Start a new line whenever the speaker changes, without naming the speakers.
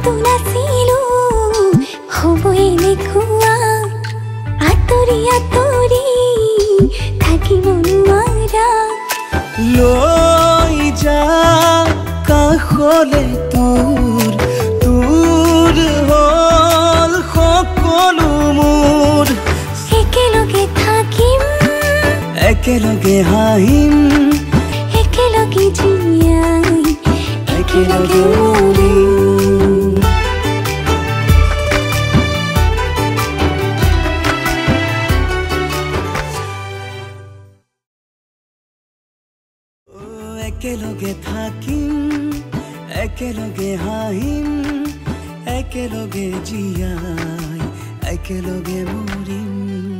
নতুন আছিলো হবই দেখুৱা আতৰি আতৰি থাকিব নোৱাৰা
লৈ যা কাষলে তোৰ হ'ল সকলো মোৰ
একেলগে থাকিম
একেলগে হাঁহিম
একেলগে জীয়াই
একেলগে মৰিম একেলগে থাকিম একেলগে হাঁহিম একেলগে জীয়াই একেলগে মৰিম